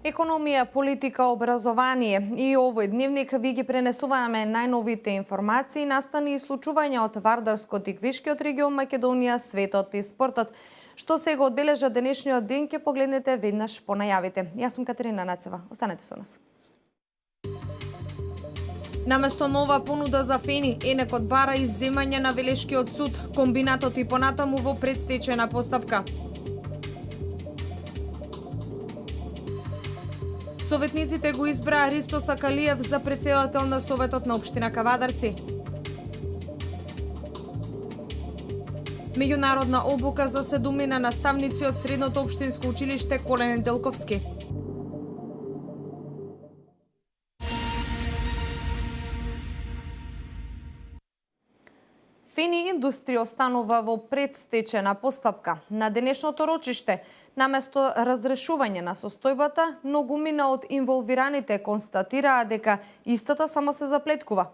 Економија, политика, образование и овој дневник ви ги пренесуваме најновите информации, настани и случувања од Вардарскот и Квишкиот регион, Македонија, светот и спортот. Што сега одбележа денешниот ден, ќе погледнете веднаш по најавите. Јас сум Катерина Нацева. Останете со нас. Наместо нова понуда за фени, Енекот бара изземање на Велешкиот суд. Комбинатот и понатаму во предстечајна постапка. Советниците го избраа Ристо Сакалиев за претседател на Советот на општина Кавадарци. Меѓународна обука за 7 наставници од Средното општинско училиште Колен Делковски. Фени индустрија останува во предстечена постапка. На денешното рочиште, наместо разрешување на состојбата, многумина од инволвираните констатираа дека истата само се заплеткува.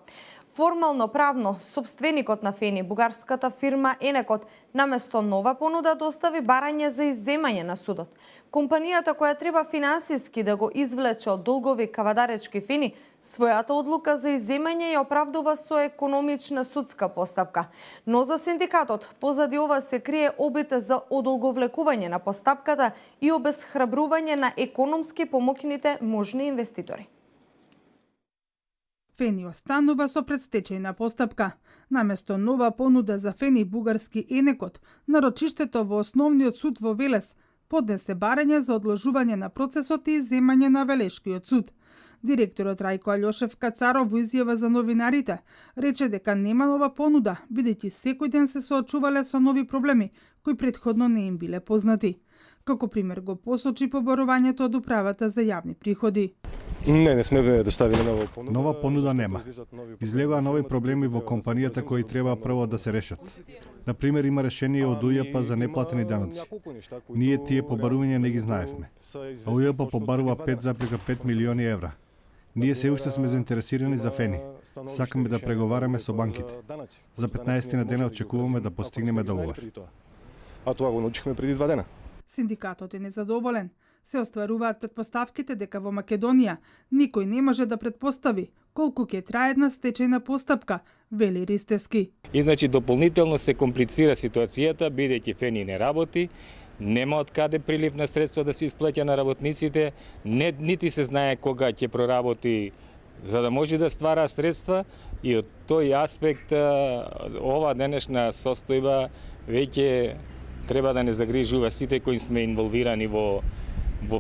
Формално правно, сопственикот на Фени, бугарската фирма Енекот, наместо нова понуда достави барање за изземање на судот. Компанијата која треба финансиски да го извлече од долгови кавадаречки Фени, својата одлука за изземање ја оправдува со економична судска постапка. Но за синдикатот, позади ова се крие обид за одолговлекување на постапката и обесхрабрување на економски помоќните можни инвеститори. Фени останува со предстечајна постапка. Наместо нова понуда за Фени, бугарски Енекот, на рочиштето во Основниот суд во Велес поднесе барање за одложување на процесот и изземање на Велешкиот суд. Директорот Рајко Алјошев Кацаров во изјава за новинарите рече дека нема нова понуда, бидејќи секој ден се соочувале со нови проблеми кои претходно не им биле познати. Како пример го посочи побарувањето од управата за јавни приходи. Не сме доставили нова понуда. Нова понуда нема. Излегоа нови проблеми во компанијата кои треба прво да се решат. На пример, има решение од УЈП за неплатени даноци. Ние тие побарувања не ги знаевме. А УЈП побарува 5,5 милиони евра. Ние се уште сме заинтересирани за Фени. Сакаме да преговараме со банките. За 15 на дена очекуваме да постигнеме договор. А тоа го научихме преди 2 дена. Синдикатот е незадоволен. Се остваруваат претпоставките дека во Македонија никој не може да претпостави колку ќе трае една стечајна постапка, вели Ристески. И значи дополнително се комплицира ситуацијата, бидејќи Фени не работи, нема од каде прилив на средства да се исплаќа на работниците, нити се знае кога ќе проработи за да може да ствара средства, и од тој аспект ова денешна состојба веќе треба да не загрижува сите кои сме инволвирани во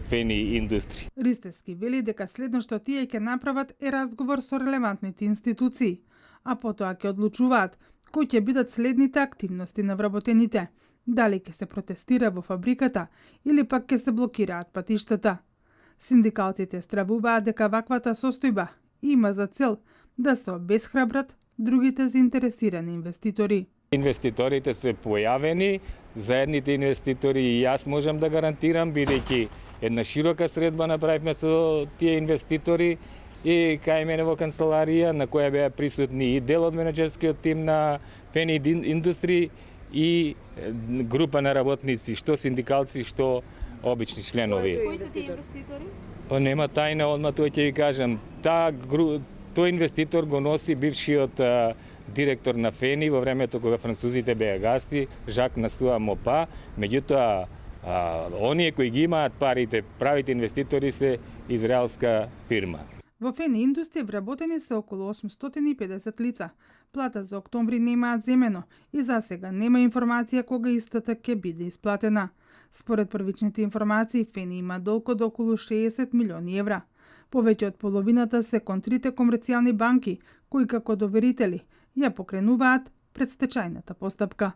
Фени индустрија. Ристески вели дека следно што тие ќе направат е разговор со релевантните институции, а потоа ќе одлучуваат кои ќе бидат следните активности на вработените, дали ќе се протестира во фабриката или пак ќе се блокираат патиштата. Синдикалците стравуваат дека ваквата состојба има за цел да се обесхрабрат другите заинтересирани инвеститори. Инвеститорите се појавени, заедните инвеститори и јас можам да гарантирам, бидејќи една широка средба направивме со тие инвеститори и кај мене во канцеларија, на која беа присутни и дел од менеджерскиот тим на Фени индустрија и група на работници, што синдикалци, што обични членови. Кои се тие инвеститори? Па нема тајна, одма тоа ќе ви кажам. Тој инвеститор го носи бившиот директор на Фени во времето кога французите беа гасти, Жак Насуа Мопа. Меѓутоа, оние кои ги имаат парите, правите инвеститори се израелска фирма. Во Фени индустрија вработени се околу 850 лица. Плата за октомври немаат земено и засега нема информација кога истата ќе биде исплатена. Според првичните информации, Фени има долг од околу 60 милиони евра. Повеќе од половината се кон трите комерцијални банки, кои како доверители ја покренуваат предстечајната постапка.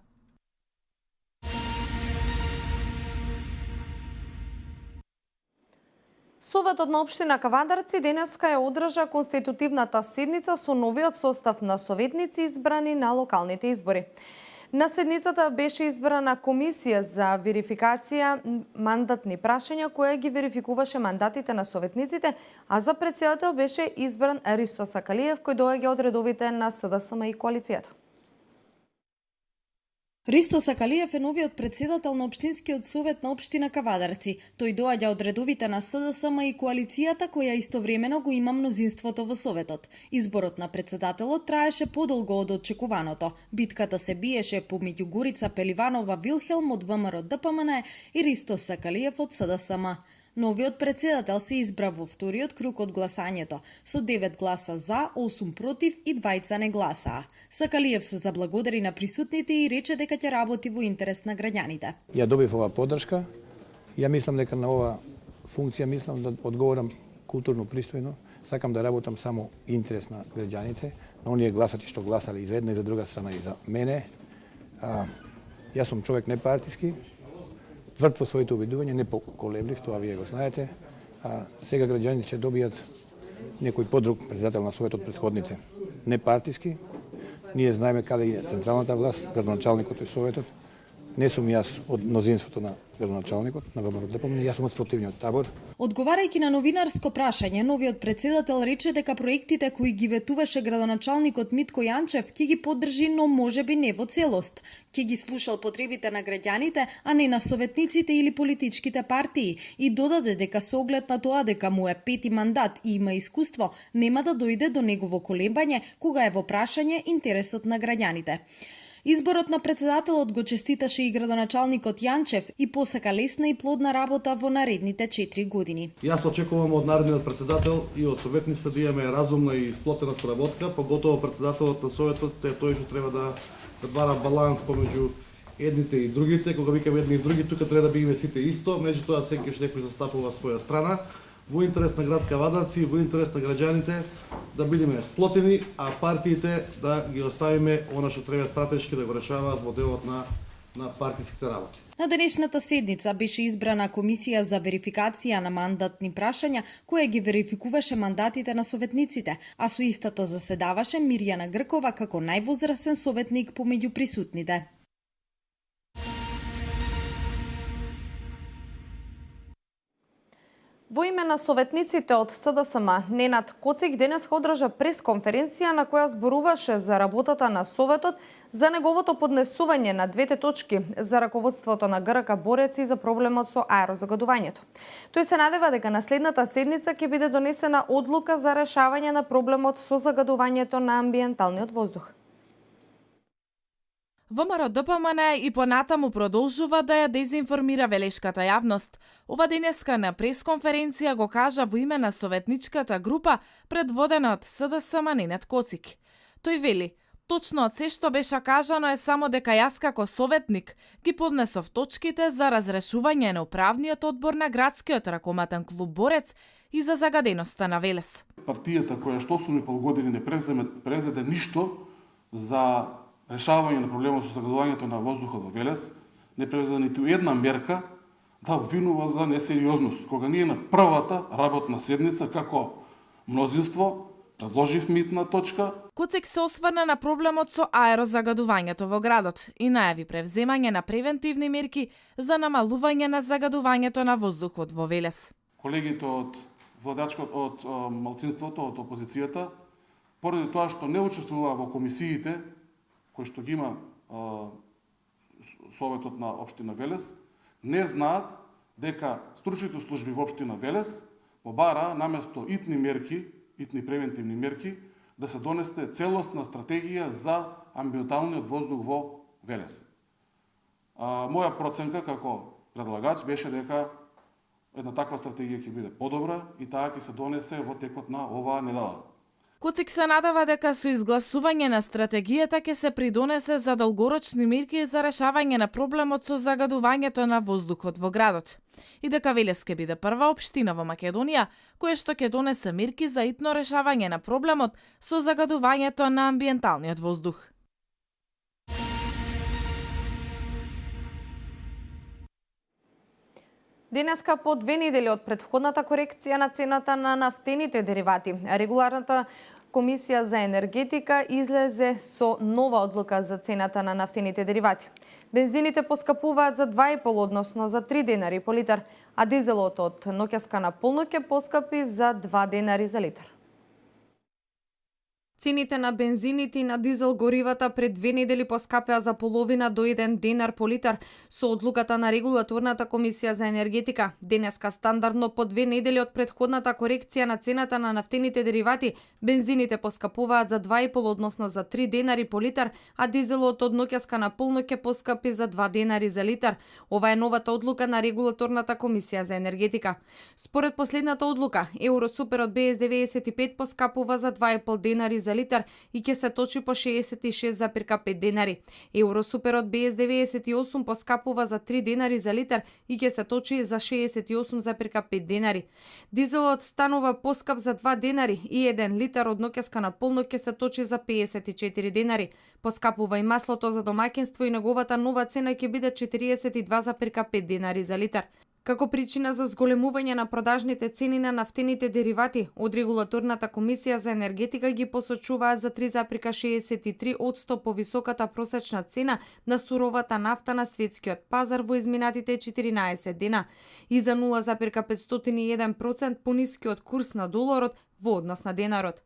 Советот на општина Кавадарци денеска ја одржа конститутивната седница со новиот состав на советници избрани на локалните избори. На седницата беше избрана комисија за верификација мандатни прашања која ги верификуваше мандатите на советниците, а за претседател беше избран Ристо Сакалиев кој доаѓа од редовите на СДСМ и коалицијата. Ристо Сакалиев е новиот претседател на Општинскиот совет на општина Кавадарци. Тој доаѓа од редовите на СДСМ и коалицијата која истовремено го има мнозинството во советот. Изборот на претседателот траеше подолго од очекуваното. Битката се биеше помеѓу Горица Пеливанова Вилхелм од ВМРО ДПМН и Ристо Сакалиев од СДСМ. Новиот претседател се избра во вториот круг од гласањето, со 9 гласа за, 8 против и 2 не гласаа. Сакалиев се заблагодари на присутните и рече дека ќе работи во интерес на граѓаните. Ја добив ова поддршка. Ја мислам дека на ова функција мислам да одговорам културно пристојно. Сакам да работам само интерес на граѓаните, на оние гласачи што гласале и за една и за друга страна и за мене. Јас сум човек непартиски, тврд во своите обидувања, не поколеблив, тоа вие го знаете. Сега граѓаните ќе добијат некој подруг претседател на советот претходните. Непартиски. Ние знаеме каде е централната власт, градоначалникот и советот. Не сум јас од мнозинството на градоначалникот, на ВМРО ДПМН, јас сум од спротивниот табор. Одговарајќи на новинарско прашање, новиот претседател рече дека проектите кои ги ветуваше градоначалникот Митко Јанчев ќе ги поддржи, но можеби не во целост. Ќе ги слушал потребите на граѓаните, а не на советниците или политичките партии, и додаде дека со оглед на тоа дека му е 5-ти мандат и има искуство, нема да дојде до негово колебање кога е во прашање интересот на граѓаните. Изборот на претседателот го честиташе и градоначалникот Јанчев и посака лесна и плодна работа во наредните 4 години. Јас очекувам од наредниот претседател и од советниците да имаме разумна и сплотена соработка, поготово претседателот на советот е тој што треба да бара баланс помеѓу едните и другите. Кога викам едни и други, тука треба да бидеме сите исто, меѓутоа секој некој застапува своја страна. Во интерес на град Кавадарци, во интерес на граѓаните, да бидеме сплотени, а партиите да ги оставиме она што треба стратешки да го решаваат во делот на партиските работи. На денешната седница беше избрана комисија за верификација на мандатни прашања, која ги верификуваше мандатите на советниците, а со истата заседаваше Мирјана Гркова како највозрасен советник помеѓу присутните. Во име на советниците од СДСМ, Ненад Коцик денес одржа пресконференција на која зборуваше за работата на Советот, за неговото поднесување на двете точки за раководството на ГРК Бореци за проблемот со аерозагадувањето. Тој се надева дека на следната седница ќе биде донесена одлука за решавање на проблемот со загадувањето на амбиенталниот воздух. ВМРО ДПМН и понатаму продолжува да ја дезинформира велешката јавност. Ова денеска на пресконференција го кажа во име на советничката група предводена од СДСМ Ненад Коцик. Тој вели, точно од се што беше кажано е само дека јас како советник ги поднесов точките за разрешување на управниот одбор на градскиот ракоматен клуб Борец и за загаденоста на Велес. Партијата која што 8,5 години не презеде ништо за решавање на проблемот со загадувањето на воздухот во Велес, не превзе ниту една мерка да обвинува за несериозност. Кога ние на првата работна седница како мнозинство предложивме итна точка. Коцик се осврна на проблемот со аерозагадувањето во градот и најави превземање на превентивни мерки за намалување на загадувањето на воздухот во Велес. Колегите од од малцинството, од опозицијата, поради тоа што не учествува во комисиите кои што ги има Советот на општина Велес, не знаат дека стручните служби во општина Велес побара наместо итни мерки, итни превентивни мерки, да се донесе целосна стратегија за амбиенталниот воздух во Велес. Моја проценка како предлагач беше дека една таква стратегија ќе биде подобра и таа ќе се донесе во текот на оваа недела. Коцик се надава дека со изгласување на стратегијата ќе се придонесе за долгорочни мерки за решавање на проблемот со загадувањето на воздухот во градот и дека Велес ќе биде прва општина во Македонија која што ќе донесе мерки за итно решавање на проблемот со загадувањето на амбиенталниот воздух. Денеска по 2 недели од претходната корекција на цената на нафтените деривати, регуларната Комисија за енергетика излезе со нова одлука за цената на нафтените деривати. Бензините поскапуваат за 2,5, односно за 3 денари по литар, а дизелот од ноќеска на полноќ поскапи за 2 денари за литар. Цените на бензините и на дизел горивата пред 2 недели поскапеа за половина до 1 денар по литар со одлуката на регулаторната Комисија за енергетика. Денеска стандардно по 2 недели од претходната корекција на цената на нафтените деривати, бензините поскапуваат за 2,5, односно за 3 денари по литар, а дизелот од ноќеска на полноќ поскапи за 2 денари за литар. Ова е новата одлука на регулаторната Комисија за енергетика. Според последната одлука, Евросуперот BS95 поскапува за 2,5 денари за литар и ќе се точи по 66,5 денари. Евросуперот BS98 поскапува за 3 денари за литар и ќе се точи за 68,5 денари. Дизелот станува поскап за 2 денари и 1 литар од ноќеска на полноќ ќе се точи за 54 денари. Поскапува и маслото за домаќинство и неговата нова цена ќе биде 42,5 денари за литар. Како причина за зголемување на продажните цени на нафтените деривати, од регулаторната Комисија за енергетика ги посочуваат за 3,63% повисоката просечна цена на суровата нафта на светскиот пазар во изминатите 14 дена и за 0,501% понискиот курс на доларот во однос на денарот.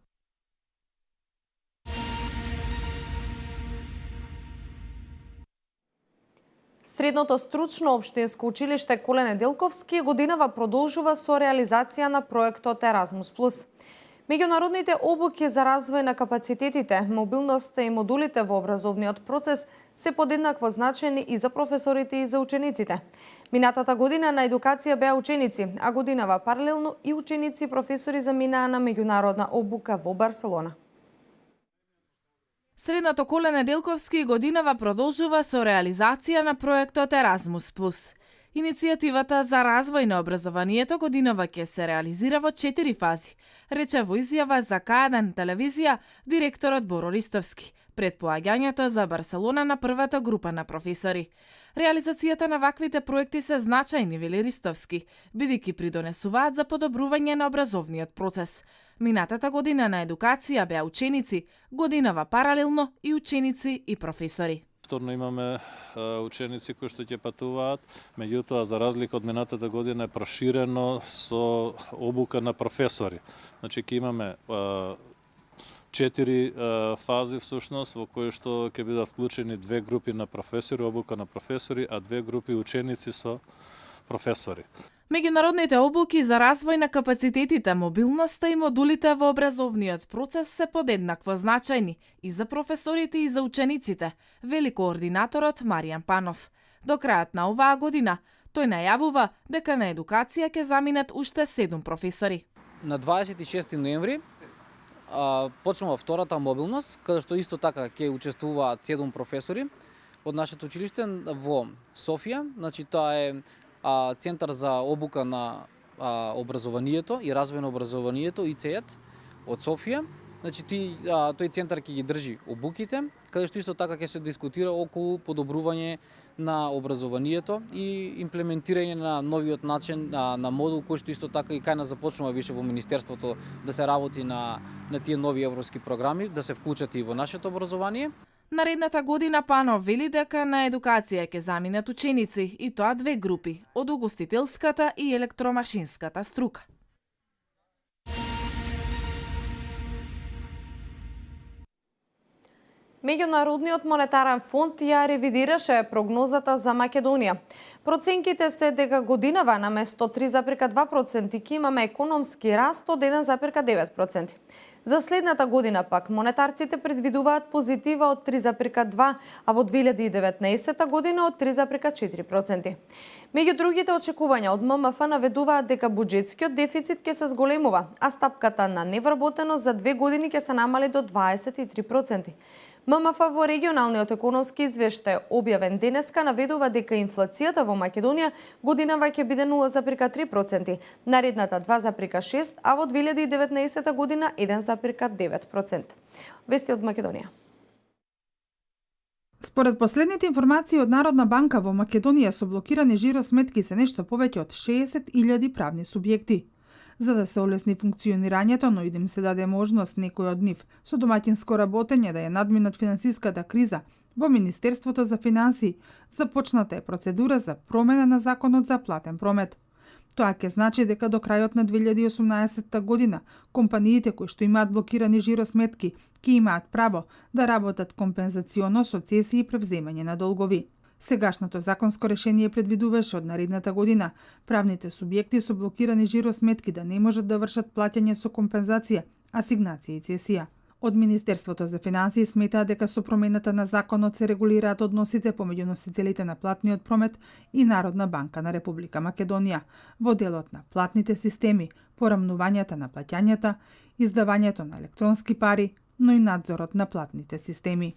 Средното стручно општинско училиште Коле Неделковски годинава продолжува со реализација на проектот Еразмус Плюс. Меѓународните обуки за развој на капацитетите, мобилноста и модулите во образовниот процес се подеднакво значени и за професорите и за учениците. Минатата година на едукација беа ученици, а годинава паралелно и ученици и професори заминаа на меѓународна обука во Барселона. Средното Коле Неделковски годинава продолжува со реализација на проектот Еразмус Плюс. Иницијативата за развој на образованието годинава ќе се реализира во 4 фази, рече во изјава за К1 телевизија директорот Боро Ристовски пред поаѓањето за Барселона на првата група на професори. Реализацијата на ваквите проекти се значајни, вели Ристовски, бидејќи придонесуваат за подобрување на образовниот процес. Минатата година на едукација беа ученици, годинава паралелно и ученици и професори. Повторно имаме ученици кои што ќе патуваат, меѓутоа за разлика од минатата година е проширено со обука на професори. Значи ќе имаме 4 фази всушност во кои што ќе бидат вклучени 2 групи на професори, обука на професори, а 2 групи ученици со професори. Меѓународните обуки за развој на капацитетите, мобилноста и модулите во образовниот процес се подеднакво значајни и за професорите и за учениците, вели координаторот Маријан Панов. До крајот на оваа година, тој најавува дека на едукација ќе заминат уште 7 професори. На 26 ноември почнува втората мобилност, каде што исто така ќе учествуваат 7 професори од нашето училиште во Софија. Значи тоа е Центар за обука на образованието и развој на образованието ИЦЕТ од Софија. Значи тој центар ќе ги држи обуките, каде што исто така ќе се дискутира околу подобрување на образованието и имплементирање на новиот начин на модул кој што исто така и кај нас започнува више во Министерството да се работи на тие нови европски програми, да се вклучат и во нашето образование. Наредната година Панов вели дека на едукација ќе заминат ученици и тоа 2 групи, од угостителската и електромашинската струка. Меѓународниот монетарен фонд ја ревидираше прогнозата за Македонија. Проценките се дека годинава наместо 3,2% ќе имаме економски раст од 1,9%. За следната година пак монетарците предвидуваат позитива од 3,2%, а во 2019 година од 3,4%. Меѓу другите очекувања од ММФ наведуваат дека буџетскиот дефицит ќе се зголемува, а стапката на невработеност за 2 години ќе се намали до 23%. ММФ во регионалниот економски извештај објавен денеска наведува дека инфлацијата во Македонија годинава ќе биде 0,3%, наредната 2,6%, а во 2019 година 1,9%. Вести од Македонија. Според последните информации од Народна банка во Македонија со блокирани жиросметки се нешто повеќе од 60.000 правни субјекти. За да се олесни функционирањето, но и да им се даде можност некој од нив со домаќинско работење да ја надминат финансиската криза, во Министерството за финансии започната е процедура за промена на законот за платен промет. Тоа ќе значи дека до крајот на 2018 година компаниите кои што имаат блокирани жиросметки ќе имаат право да работат компензационо со цесии и превземање на долгови. Сегашното законско решение предвидуваше од наредната година правните субјекти со блокирани жиросметки да не можат да вршат плаќање со компензација, асигнација и цесија. Од Министерството за финансии сметаат дека со промената на законот се регулираат односите помеѓу носителите на платниот промет и Народна банка на Република Македонија во делот на платните системи, порамнувањата на плаќањата, издавањето на електронски пари, но и надзорот на платните системи.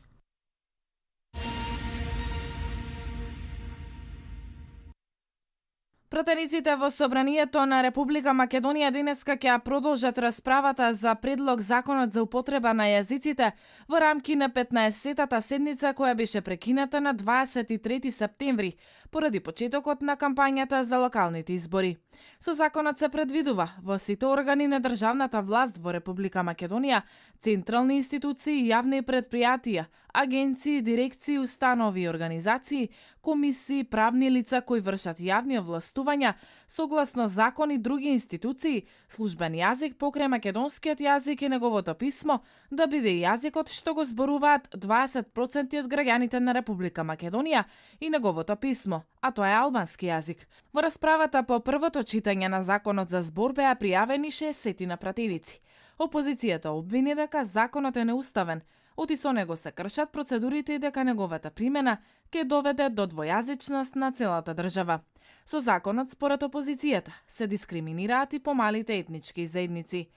Пратениците во Собранието на Република Македонија денеска ќе продолжат расправата за предлог законот за употреба на јазиците во рамки на 15-тата седница која беше прекината на 23 септември поради почетокот на кампањата за локалните избори. Со законот се предвидува во сите органи на државната власт во Република Македонија, централни институции, јавни предпријатија, агенции, дирекции, установи и организации, комисии, правни лица кои вршат јавни овластувања, согласно закон и други институции, службен јазик покрај македонскиот јазик и неговото писмо да биде јазикот што го зборуваат 20% од граѓаните на Република Македонија и неговото писмо, а тоа е албански јазик. Во расправата по првото читање на законот за збор беа пријавени 60 на пратеници. Опозицијата обвини дека законот е неуставен, оти со него се кршат процедурите и дека неговата примена ќе доведе до двојазичност на целата држава. Со законот, според опозицијата, се дискриминираат и помалите етнички заедници.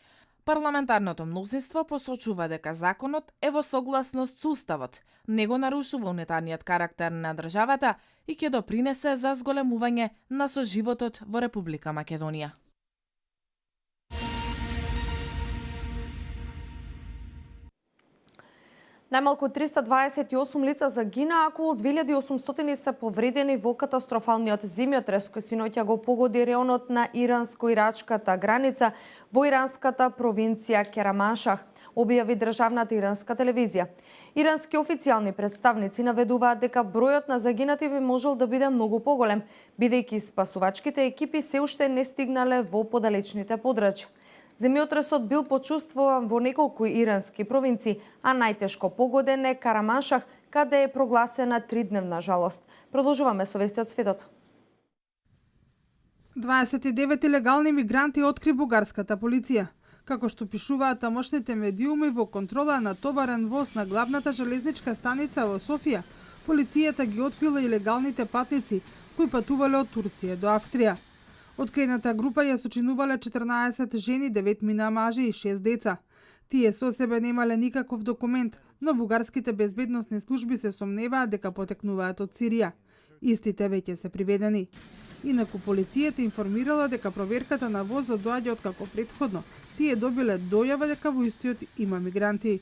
Парламентарното мнозинство посочува дека законот е во согласност со уставот, не го нарушува унитарниот карактер на државата и ќе допринесе за зголемување на соживотот во Република Македонија. Најмалку 328 лица загинаа, околу 2800 се повредени во катастрофалниот земјотрес кој синоќа го погоди реонот на иранско-ирачката граница во иранската провинција Кераманшах, објави државната иранска телевизија. Ирански официјални представници наведуваат дека бројот на загинати би можел да биде многу поголем, бидејќи спасувачките екипи се уште не стигнале во подалечните подрачја. Земјотресот бил почувствуван во неколку ирански провинции, а најтешко погоден е Караманшах, каде е прогласена 3-дневна жалост. Продолжуваме со вести од светот. 29 илегални мигранти откри бугарската полиција. Како што пишуваат тамошните медиуми, во контрола на товарен воз на главната железничка станица во Софија, полицијата ги открила илегалните патници кои патувале од Турција до Австрија. Откриената група ја сочинувале 14 жени, 9 мина мажи и 6 деца. Тие со себе немале никаков документ, но бугарските безбедносни служби се сомневаат дека потекнуваат од Сирија. Истите веќе се приведени. Инаку полицијата информирала дека проверката на возот доаѓа откако претходно тие добиле дојава дека во истиот има мигранти.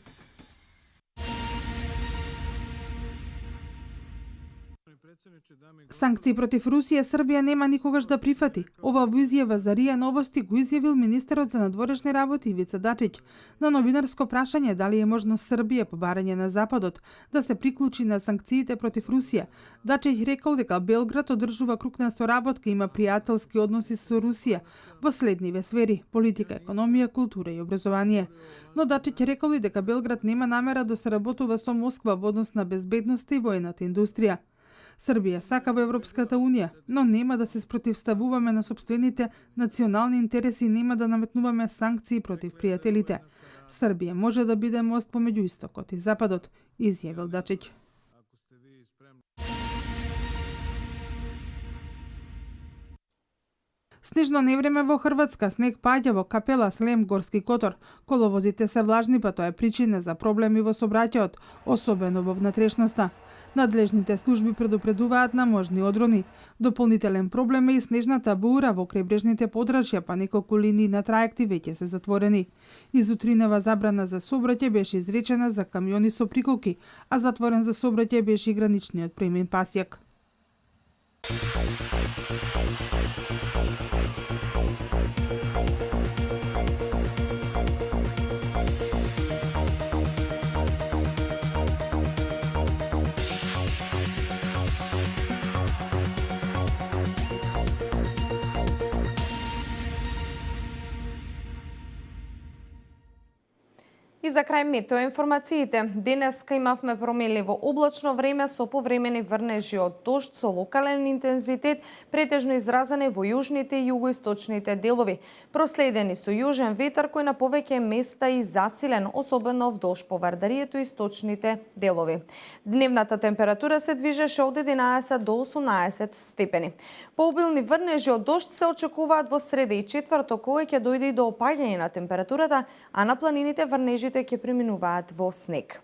Санкции против Русија Србија нема никогаш да прифати. Ова во изјава за РИА Новости го изјавил министерот за надворешни работи Ивица Дачиќ на новинарско прашање дали е можно Србија по барање на Западот да се приклучи на санкциите против Русија. Дачиќ рекол дека Белград одржува круг на соработка и има пријателски односи со Русија во следниве сфери: политика, економија, култура и образование. Но Дачиќ рекол и дека Белград нема намера да се работува со Москва во однос на безбедноста и воената индустрија. Србија сака во Европската Унија, но нема да се спротивставуваме на сопствените национални интереси и нема да наметнуваме санкции против пријателите. Србија може да биде мост помеѓу Истокот и Западот, изјавил Дачиќ. Снежно невреме во Хрватска, снег паѓа во Капела, Слем, Горски Котор. Коловозите се влажни, па тоа е причина за проблеми во сообраќајот, особено во внатрешноста. Надлежните служби предупредуваат на можни одрони. Дополнителен проблем е и снежната бура во крајбрежните подрачја, па неколку линии на траекти веќе се затворени. Изутринава забрана за сообраќај беше изречена за камиони со приколки, а затворен за сообраќај беше и граничниот премен Пасјак. И за крај метеоинформациите. Денеска имавме променливо облачно време со повремени врнежи од дожд со локален интензитет, претежно изразени во јужните и југоисточните делови. Проследени со јужен ветар кој на повеќе места и засилен, особено вдолж по Вардарието и источните делови. Дневната температура се движеше од 11 до 18 степени. Пообилни врнежи од дожд се очекуваат во среда и четврток, кога ќе дојде и до опаѓање на температурата, а на планините врнежите ќе преминуваат во снег.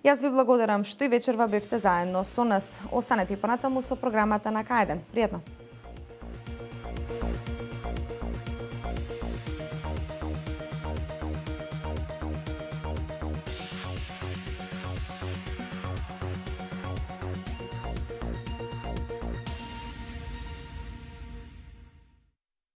Јас ви благодарам што и вечерва бевте заедно со нас. Останете и понатаму со програмата на К1. Пријатно!